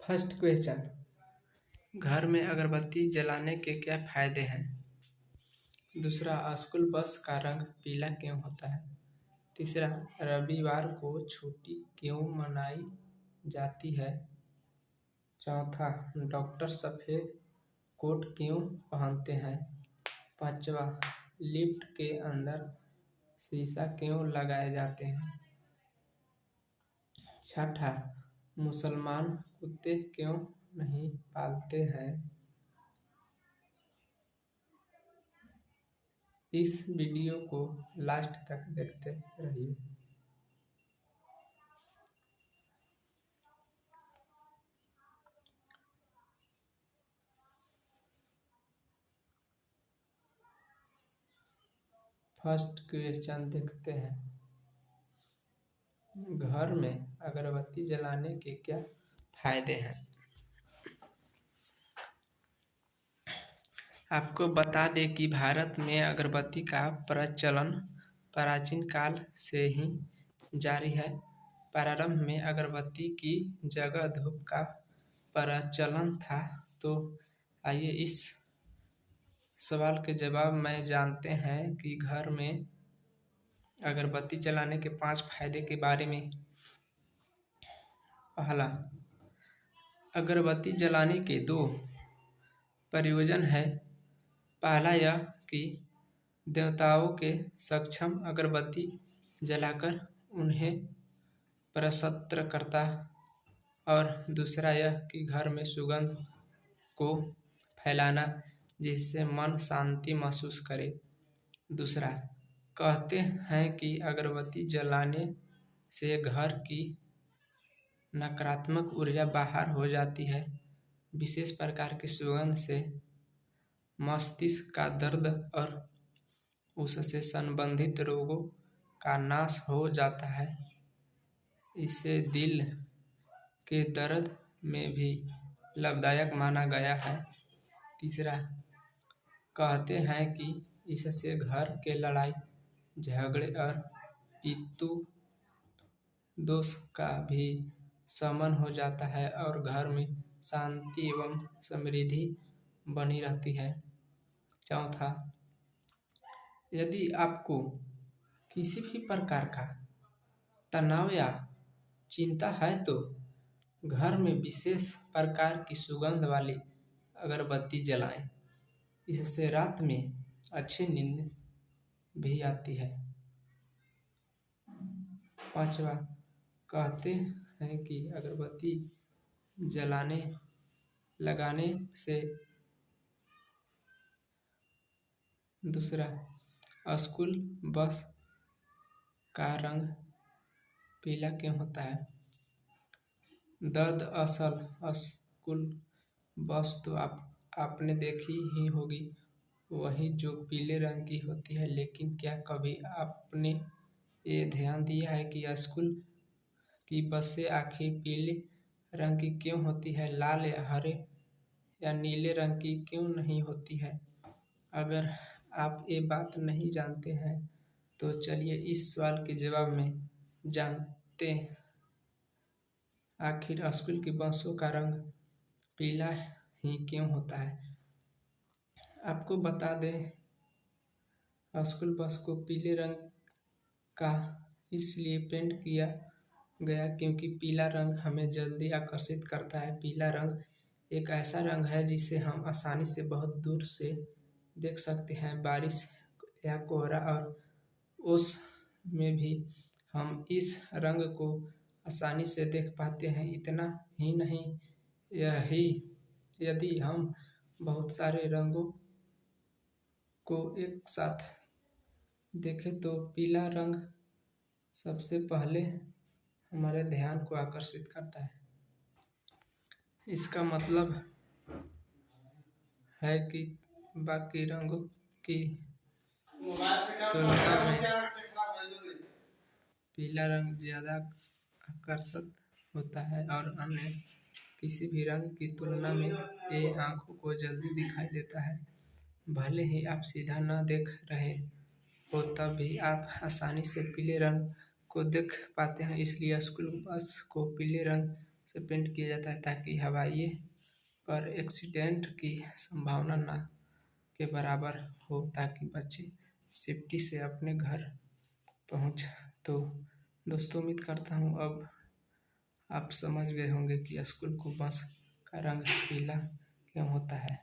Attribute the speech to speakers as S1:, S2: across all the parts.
S1: First question, घर में अगरबत्ती जलाने के क्या फायदे हैं? दूसरा, स्कूल बस का रंग पीला क्यों होता है? तीसरा, रविवार को छुट्टी क्यों मनाई जाती है? चौथा, डॉक्टर सफेद कोट क्यों पहनते हैं? पांचवा, लिफ्ट के अंदर शीशा क्यों लगाए जाते हैं? छठा, मुसलमान कुत्ते क्यों नहीं पालते हैं? इस वीडियो को लास्ट तक देखते रहिए। फर्स्ट क्वेश्चन देखते हैं, घर में अगरबत्ती जलाने के क्या फायदे हैं? आपको बता दें कि भारत में अगरबत्ती का प्रचलन प्राचीन काल से ही जारी है। प्रारंभ में अगरबत्ती की जगह धूप का प्रचलन था। तो आइए इस सवाल के जवाब में जानते हैं कि घर में अगरबत्ती जलाने के 5 फायदे के बारे में। पहला, अगरबत्ती जलाने के 2 प्रयोजन है। पहला यह कि देवताओं के सक्षम अगरबत्ती जलाकर उन्हें प्रसन्न करता, और दूसरा यह कि घर में सुगंध को फैलाना जिससे मन शांति महसूस करे। दूसरा, कहते हैं कि अगरबत्ती जलाने से घर की नकारात्मक ऊर्जा बाहर हो जाती है। विशेष प्रकार की सुगंध से मस्तिष्क का दर्द और उससे संबंधित रोगों का नाश हो जाता है। इसे दिल के दर्द में भी लाभदायक माना गया है। तीसरा, कहते हैं कि इससे घर के लड़ाई झगड़े और पितृ दोष का भी शमन हो जाता है और घर में शांति एवं समृद्धि बनी रहती है। चौथा, यदि आपको किसी भी प्रकार का तनाव या चिंता है तो घर में विशेष प्रकार की सुगंध वाली अगरबत्ती जलाएं। इससे रात में अच्छी नींद भी आती है। पांचवा, कहते हैं कि अगरबत्ती लगाने से दूसरा, स्कूल बस का रंग पीला क्यों होता है? दरअसल स्कूल बस तो आपने देखी ही होगी, वही जो पीले रंग की होती है। लेकिन क्या कभी आपने ये ध्यान दिया है कि स्कूल की बसें आखिर पीले रंग की क्यों होती है, लाल या हरे या नीले रंग की क्यों नहीं होती है? अगर आप ये बात नहीं जानते हैं तो चलिए इस सवाल के जवाब में जानते हैं। आखिर स्कूल की बसों का रंग पीला ही क्यों होता है? आपको बता दें, स्कूल बस को पीले रंग का इसलिए पेंट किया गया क्योंकि पीला रंग हमें जल्दी आकर्षित करता है। पीला रंग एक ऐसा रंग है जिसे हम आसानी से बहुत दूर से देख सकते हैं। बारिश या कोहरा और ओस में भी हम इस रंग को आसानी से देख पाते हैं। इतना ही नहीं, यदि हम बहुत सारे रंगों को एक साथ देखें तो पीला रंग सबसे पहले हमारे ध्यान को आकर्षित करता है। इसका मतलब है कि बाकी रंगों की तुलना में पीला रंग ज़्यादा आकर्षक होता है और अन्य किसी भी रंग की तुलना में ये आँखों को जल्दी दिखाई देता है। भले ही आप सीधा न देख रहे हो तब भी आप आसानी से पीले रंग को देख पाते हैं। इसलिए स्कूल बस को पीले रंग से पेंट किया जाता है ताकि हवाई पर एक्सीडेंट की संभावना ना के बराबर हो, ताकि बच्चे सेफ्टी से अपने घर पहुंच। तो दोस्तों, उम्मीद करता हूँ अब आप समझ गए होंगे कि स्कूल को बस का रंग पीला क्यों होता है।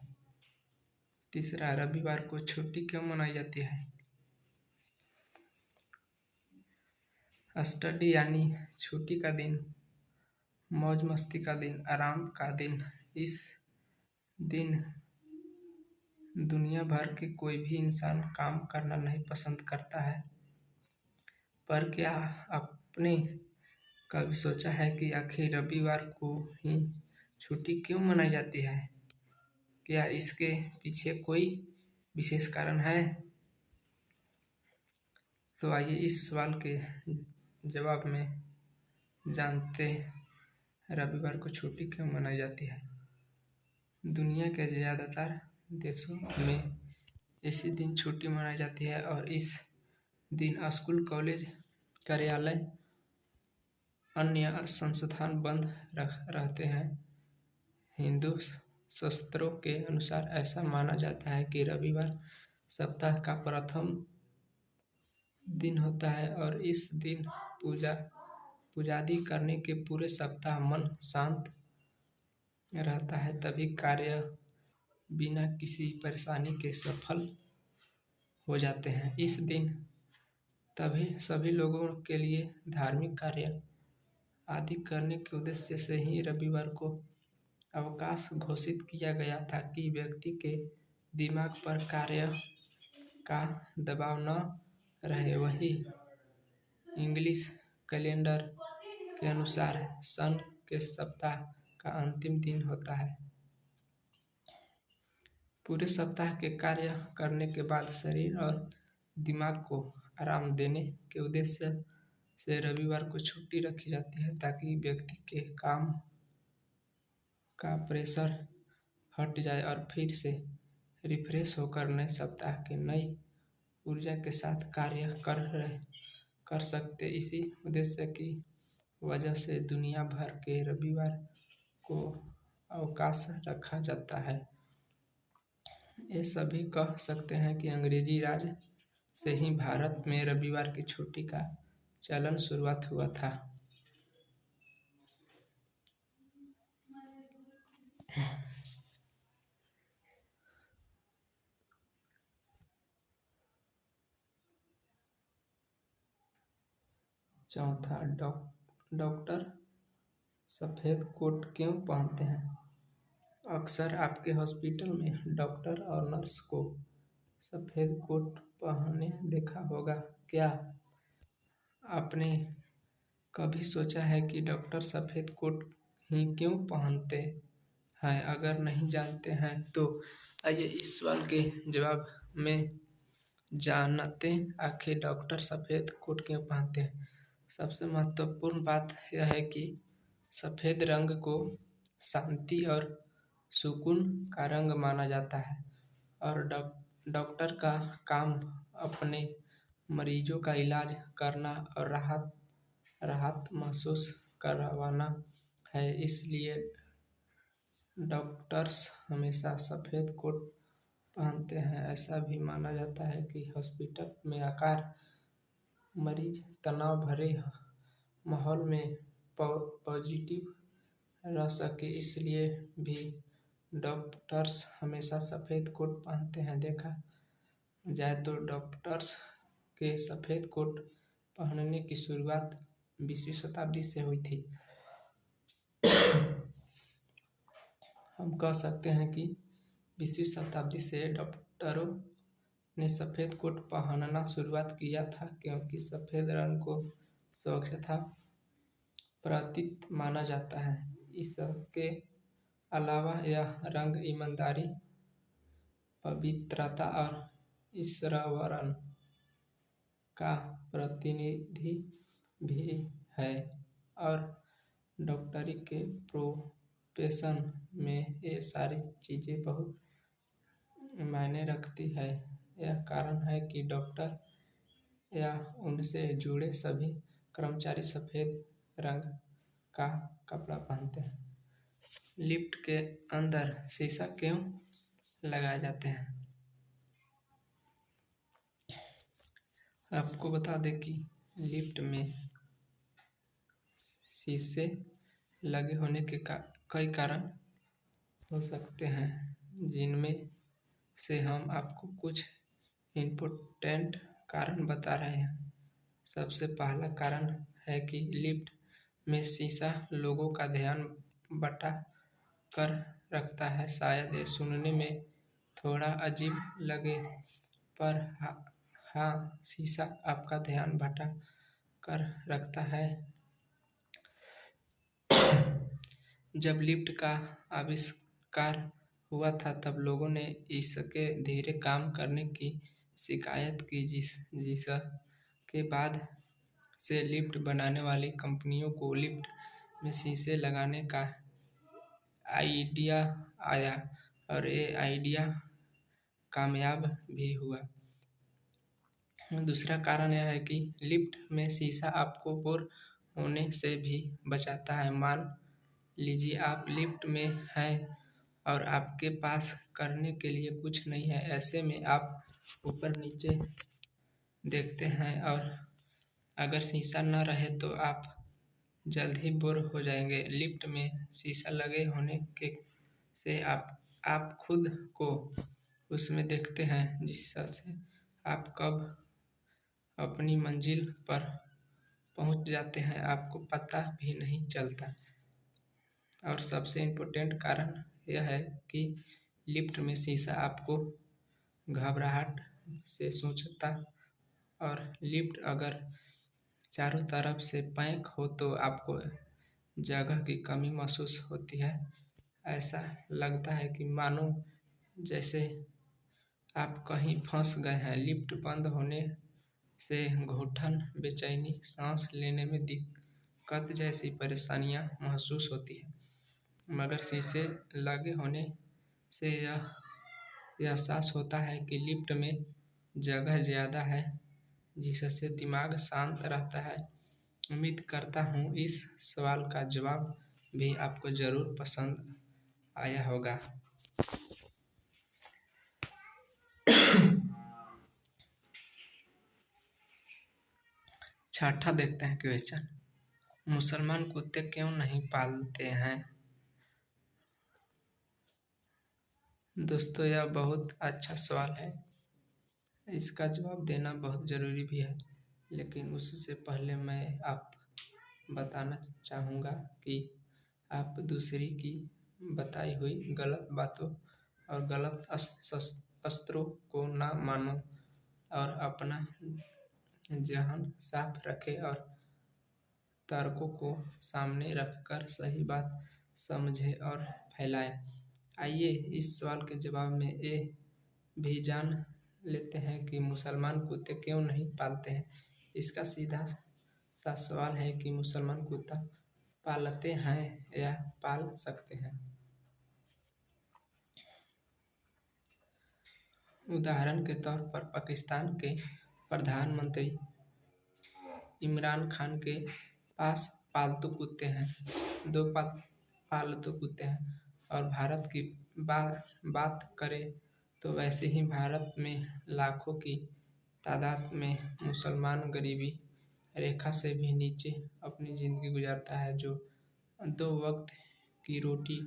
S1: तीसरा, रविवार को छुट्टी क्यों मनाई जाती है। स्टडी यानी छुट्टी का दिन, मौज मस्ती का दिन, आराम का दिन। इस दिन दुनिया भर के कोई भी इंसान काम करना नहीं पसंद करता है। पर क्या आपने कभी सोचा है कि आखिर रविवार को ही छुट्टी क्यों मनाई जाती है? क्या इसके पीछे कोई विशेष कारण है? तो आइए इस सवाल के जवाब में जानते रविवार को छुट्टी क्यों मनाई जाती है। दुनिया के ज़्यादातर देशों में इसी दिन छुट्टी मनाई जाती है और इस दिन स्कूल, कॉलेज, कार्यालय, अन्य संस्थान बंद रहते हैं। हिंदू शास्त्रों के अनुसार ऐसा माना जाता है कि रविवार सप्ताह का प्रथम दिन होता है और इस दिन पूजादि करने के पूरे सप्ताह मन शांत रहता है, तभी कार्य बिना किसी परेशानी के सफल हो जाते हैं। इस दिन तभी सभी लोगों के लिए धार्मिक कार्य आदि करने के उद्देश्य से ही रविवार को अवकाश घोषित किया गया था कि व्यक्ति के दिमाग पर कार्य का दबाव न रहे। वही इंग्लिश कैलेंडर के अनुसार सन के सप्ताह का अंतिम दिन होता है। पूरे सप्ताह के कार्य करने के बाद शरीर और दिमाग को आराम देने के उद्देश्य से रविवार को छुट्टी रखी जाती है, ताकि व्यक्ति के काम का प्रेशर हट जाए और फिर से रिफ्रेश होकर नए सप्ताह के नई ऊर्जा के साथ कार्य कर सकते। इसी उद्देश्य की वजह से दुनिया भर के रविवार को अवकाश रखा जाता है। ये सभी कह सकते हैं कि अंग्रेजी राज से ही भारत में रविवार की छुट्टी का चलन शुरुआत हुआ था। चौथा, डॉक्टर सफ़ेद कोट क्यों पहनते हैं। अक्सर आपके हॉस्पिटल में डॉक्टर और नर्स को सफ़ेद कोट पहने देखा होगा। क्या आपने कभी सोचा है कि डॉक्टर सफ़ेद कोट ही क्यों पहनते हैं? अगर नहीं जानते हैं तो आइए इस सवाल के जवाब में जानते आखिर डॉक्टर सफ़ेद कोट क्यों पहनते हैं। सबसे महत्वपूर्ण बात यह है कि सफ़ेद रंग को शांति और सुकून का रंग माना जाता है और डॉक्टर का काम अपने मरीजों का इलाज करना और राहत महसूस करवाना है। इसलिए डॉक्टर्स हमेशा सफ़ेद कोट पहनते हैं। ऐसा भी माना जाता है कि हॉस्पिटल में आकर मरीज तनाव भरे माहौल में पॉजिटिव रह सके, इसलिए भी डॉक्टर्स हमेशा सफ़ेद कोट पहनते हैं। देखा जाए तो डॉक्टर्स के सफ़ेद कोट पहनने की शुरुआत 20वीं शताब्दी से हुई थी। हम कह सकते हैं कि 20वीं शताब्दी से डॉक्टरों ने सफ़ेद कोट पहनना शुरुआत किया था, क्योंकि सफ़ेद रंग को स्वच्छता प्रतीक माना जाता है। इसके अलावा यह रंग ईमानदारी, पवित्रता और ईश्वरवरण का प्रतिनिधि भी है और डॉक्टरी के प्रोफेशन में ये सारी चीज़ें बहुत मायने रखती है। यह कारण है कि डॉक्टर या उनसे जुड़े सभी कर्मचारी सफ़ेद रंग का कपड़ा पहनते हैं। लिफ्ट के अंदर शीशा क्यों लगाए जाते हैं? आपको बता दें कि लिफ्ट में शीशे लगे होने के कई कारण हो सकते हैं, जिनमें से हम आपको कुछ इम्पोर्टेंट कारण बता रहे हैं। सबसे पहला कारण है कि लिफ्ट में शीशा लोगों का ध्यान बटा कर रखता है। शायद ये सुनने में थोड़ा अजीब लगे, पर हाँ, शीशा आपका ध्यान भटा कर रखता है। जब लिफ्ट का आविष्कार हुआ था तब लोगों ने इसके धीरे काम करने की शिकायत की, जिसके बाद से लिफ्ट बनाने वाली कंपनियों को लिफ्ट में शीशे लगाने का आइडिया आया और ये आइडिया कामयाब भी हुआ। दूसरा कारण यह है कि लिफ्ट में शीशा आपको बोर होने से भी बचाता है। मान लीजिए आप लिफ्ट में हैं और आपके पास करने के लिए कुछ नहीं है। ऐसे में आप ऊपर नीचे देखते हैं और अगर शीशा न रहे तो आप जल्द ही बोर हो जाएंगे। लिफ्ट में शीशा लगे होने के से आप खुद को उसमें देखते हैं, जिससे आप कब अपनी मंजिल पर पहुंच जाते हैं आपको पता भी नहीं चलता। और सबसे इम्पोर्टेंट कारण यह है कि लिफ्ट में शीशा आपको घबराहट से सोचता, और लिफ्ट अगर चारों तरफ से पैक हो तो आपको जगह की कमी महसूस होती है। ऐसा लगता है कि मानो जैसे आप कहीं फंस गए हैं। लिफ्ट बंद होने से घुटन, बेचैनी, सांस लेने में दिक्कत जैसी परेशानियां महसूस होती है। मगर शीशे लगे होने से यह एहसास होता है कि लिफ्ट में जगह ज़्यादा है, जिससे दिमाग शांत रहता है। उम्मीद करता हूँ इस सवाल का जवाब भी आपको ज़रूर पसंद आया होगा। छठा देखते हैं क्वेश्चन, मुसलमान कुत्ते क्यों नहीं पालते हैं? दोस्तों, यह बहुत अच्छा सवाल है। इसका जवाब देना बहुत ज़रूरी भी है, लेकिन उससे पहले मैं आप बताना चाहूँगा कि आप दूसरी की बताई हुई गलत बातों और गलत अस्त्रों को ना मानो और अपना जहन साफ रखें और तर्कों को सामने रखकर सही बात समझें और फैलाएं। आइए इस सवाल के जवाब में ये भी जान लेते हैं कि मुसलमान कुत्ते क्यों नहीं पालते हैं। इसका सीधा सा सवाल है कि मुसलमान कुत्ता पालते हैं या पाल सकते हैं। उदाहरण के तौर पर पाकिस्तान के प्रधानमंत्री इमरान खान के पास पालतू कुत्ते हैं, 2 पालतू कुत्ते हैं। और भारत की बात करें तो वैसे ही भारत में लाखों की तादाद में मुसलमान गरीबी रेखा से भी नीचे अपनी ज़िंदगी गुजारता है, जो 2 वक्त की रोटी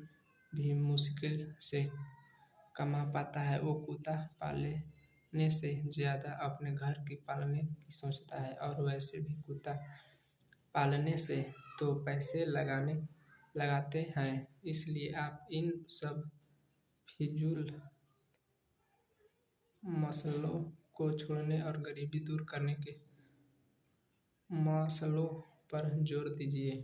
S1: भी मुश्किल से कमा पाता है। वो कुत्ता पालने से ज़्यादा अपने घर की पालने की सोचता है। और वैसे भी कुत्ता पालने से तो पैसे लगाते हैं, इसलिए आप इन सब फिजूल मसलों को छोड़ने और गरीबी दूर करने के मसलों पर जोर दीजिए।